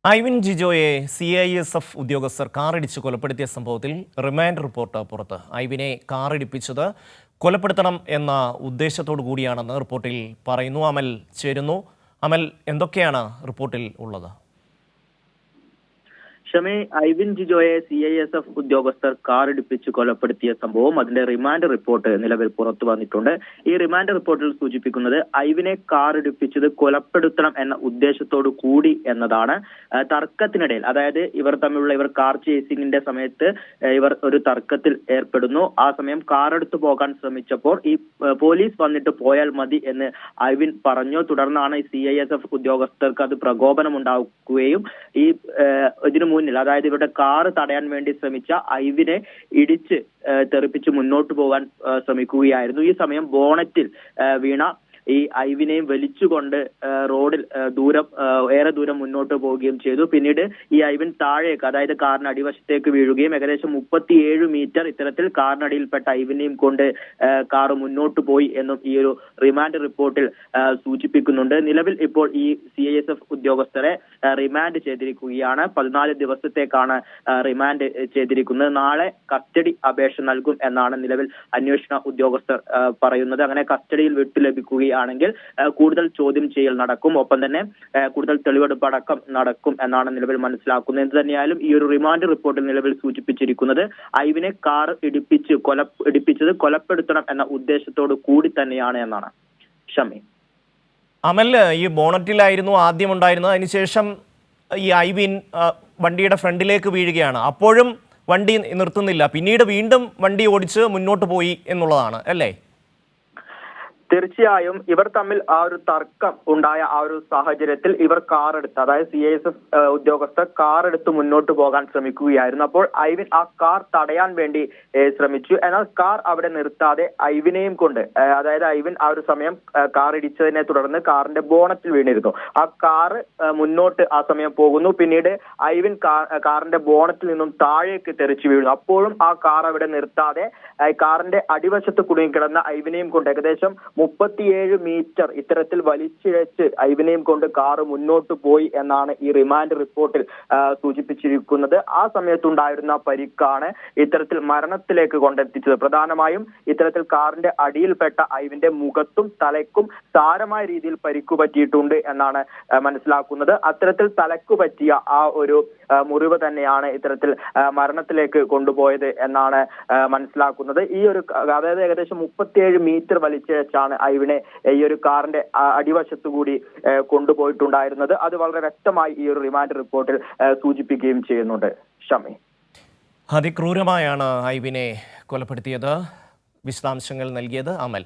Ivin ജിജോയെ CISF ഉദ്യോഗസ്ഥർ കാറിടിച്ച് കൊലപ്പെടുത്തിയ സംഭവത്തിൽ റിമാൻഡ് റിപ്പോർട്ട് പുറത്ത്. ഐവിനെ കാറിടിപ്പിച്ചത് കൊലപ്പെടുത്തണം എന്ന ഉദ്ദേശത്തോടു കൂടിയാണെന്ന് റിപ്പോർട്ടിൽ പറയുന്നു. അമൽ ചേരുന്നു. അമൽ, എന്തൊക്കെയാണ് റിപ്പോർട്ടിൽ ഉള്ളത്? ഷമി, ഐവിൻ ജിജോയെ CISF ഉദ്യോഗസ്ഥർ കാറിടിപ്പിച്ച് കൊലപ്പെടുത്തിയ സംഭവം അതിന്റെ റിമാൻഡ് റിപ്പോർട്ട് നിലവിൽ പുറത്തു വന്നിട്ടുണ്ട്. ഈ റിമാൻഡ് റിപ്പോർട്ടിൽ സൂചിപ്പിക്കുന്നത് ഐവിനെ കാറിടിപ്പിച്ചത് കൊലപ്പെടുത്തണം എന്ന ഉദ്ദേശത്തോടു കൂടി എന്നതാണ്. തർക്കത്തിനിടയിൽ, അതായത് ഇവർ കാർ ചേസിംഗിന്റെ സമയത്ത് ഇവർ ഒരു തർക്കത്തിൽ ഏർപ്പെടുന്നു. ആ സമയം കാറെടുത്തു പോകാൻ ശ്രമിച്ചപ്പോൾ ഈ പോലീസ് വന്നിട്ട് പോയാൽ മതി എന്ന് ഐവിൻ പറഞ്ഞു. തുടർന്നാണ് CISF ഉദ്യോഗസ്ഥർക്ക് അത് പ്രകോപനം ഉണ്ടാക്കുകയും ഇതിനു മുന്നിൽ, അതായത് ഇവരുടെ കാറ് തടയാൻ വേണ്ടി ശ്രമിച്ച ഐവിനെ ഇടിച്ച് തെറിപ്പിച്ച് മുന്നോട്ട് പോകാൻ ശ്രമിക്കുകയായിരുന്നു. ഈ സമയം ബോണറ്റിൽ വീണ ഈ ഐവിനെയും വലിച്ചുകൊണ്ട് റോഡിൽ ഏറെ ദൂരം മുന്നോട്ട് പോവുകയും ചെയ്തു. പിന്നീട് ഈ ഐവിൻ താഴേക്ക്, അതായത് കാറിന് അടിവശത്തേക്ക് വീഴുകയും ഏകദേശം 37 മീറ്റർ ഇത്തരത്തിൽ കാറിനടിയിൽപ്പെട്ട ഐവിനെയും കൊണ്ട് കാറ് മുന്നോട്ട് പോയി എന്നും ഈ ഒരു റിമാൻഡ് റിപ്പോർട്ടിൽ സൂചിപ്പിക്കുന്നുണ്ട്. നിലവിൽ ഇപ്പോൾ ഈ CISF ഉദ്യോഗസ്ഥരെ റിമാൻഡ് ചെയ്തിരിക്കുകയാണ്. 14 ദിവസത്തേക്കാണ് റിമാൻഡ് ചെയ്തിരിക്കുന്നത്. നാളെ കസ്റ്റഡി അപേക്ഷ നൽകും എന്നാണ് നിലവിൽ അന്വേഷണ ഉദ്യോഗസ്ഥർ പറയുന്നത്. അങ്ങനെ കസ്റ്റഡിയിൽ വിട്ടു ലഭിക്കുകയാണെങ്കിൽ കൂടുതൽ ചോദ്യം ചെയ്യൽ നടക്കും. ഒപ്പം തന്നെ കൂടുതൽ തെളിവെടുപ്പ് അടക്കം നടക്കും എന്നാണ് നിലവിൽ മനസ്സിലാക്കുന്നത്. എന്ത് തന്നെയായാലും ഈ ഒരു റിമാൻഡ് റിപ്പോർട്ടിൽ നിലവിൽ സൂചിപ്പിച്ചിരിക്കുന്നത് ഐവിനെ കാർ ഇടിപ്പിച്ചത് കൊലപ്പെടുത്തണം എന്ന ഉദ്ദേശത്തോട് കൂടി തന്നെയാണ് എന്നാണ്. ഷമി, അമൽ, ഈ ബോണറ്റിലായിരുന്നു ആദ്യം ഉണ്ടായിരുന്നത്. അതിനുശേഷം ഈ ഐവിൻ വണ്ടിയുടെ ഫ്രണ്ടിലേക്ക് വീഴുകയാണ്. അപ്പോഴും വണ്ടി നിർത്തുന്നില്ല. പിന്നീട് വീണ്ടും വണ്ടി ഓടിച്ച് മുന്നോട്ട് പോയി എന്നുള്ളതാണ് അല്ലേ? തീർച്ചയായും ഇവർ തമ്മിൽ ആ ഒരു തർക്കം ഉണ്ടായ ആ ഒരു സാഹചര്യത്തിൽ ഇവർ കാറെടുത്ത്, അതായത് CISF ഉദ്യോഗസ്ഥർ കാറെടുത്ത് മുന്നോട്ട് പോകാൻ ശ്രമിക്കുകയായിരുന്നു. അപ്പോൾ ഐവിൻ ആ കാർ തടയാൻ വേണ്ടി ശ്രമിച്ചു. എന്നാൽ കാർ അവിടെ നിർത്താതെ ഐവിനെയും കൊണ്ട്, അതായത് ഐവിൻ ആ ഒരു സമയം കാർ ഇടിച്ചതിനെ തുടർന്ന് കാറിന്റെ ബോണറ്റിൽ വീണിരുന്നു. ആ കാർ മുന്നോട്ട് ആ സമയം പോകുന്നു. പിന്നീട് ഐവിൻ കാറിന്റെ ബോണറ്റിൽ നിന്നും താഴേക്ക് തെറിച്ചു വീഴുന്നു. അപ്പോഴും ആ കാർ അവിടെ നിർത്താതെ കാറിന്റെ അടിവശത്ത് കുടുങ്ങിക്കിടന്ന ഐവിനെയും കൊണ്ട് ഏകദേശം 37 മീറ്റർ ഇത്തരത്തിൽ വലിച്ചിഴച്ച് ഐവിനെയും കൊണ്ട് കാറ് മുന്നോട്ട് പോയി എന്നാണ് ഈ റിമാൻഡ് റിപ്പോർട്ടിൽ സൂചിപ്പിച്ചിരിക്കുന്നത്. ആ സമയത്തുണ്ടായിരുന്ന പരിക്കാണ് ഇത്തരത്തിൽ മരണത്തിലേക്ക് കൊണ്ടെത്തിച്ചത്. പ്രധാനമായും ഇത്തരത്തിൽ കാറിന്റെ അടിയിൽപ്പെട്ട ഐവിന്റെ മുഖത്തും തലയ്ക്കും സാരമായ രീതിയിൽ പരിക്കു പറ്റിയിട്ടുണ്ട് എന്നാണ് മനസ്സിലാക്കുന്നത്. അത്തരത്തിൽ തലയ്ക്കു പറ്റിയ ആ ഒരു മുറിവ് തന്നെയാണ് ഇത്തരത്തിൽ മരണത്തിലേക്ക് കൊണ്ടുപോയത് എന്നാണ് മനസ്സിലാക്കുന്നത്. ഈ ഒരു, അതായത് ഏകദേശം 37 മീറ്റർ വലിച്ചിഴച്ചാണ് ഐവിനെ ഈ ഒരു കാറിന്റെ അടിവശത്തുകൂടി കൊണ്ടുപോയിട്ടുണ്ടായിരുന്നത്. അത് വളരെ വ്യക്തമായി ഈ ഒരു റിമാൻഡ് റിപ്പോർട്ടിൽ സൂചിപ്പിക്കുകയും ചെയ്യുന്നുണ്ട്. ഷമി, അതിക്രൂരമായാണ് ഐവിനെ കൊലപ്പെടുത്തിയത്. വിശദാംശങ്ങൾ നൽകിയത് അമൽ.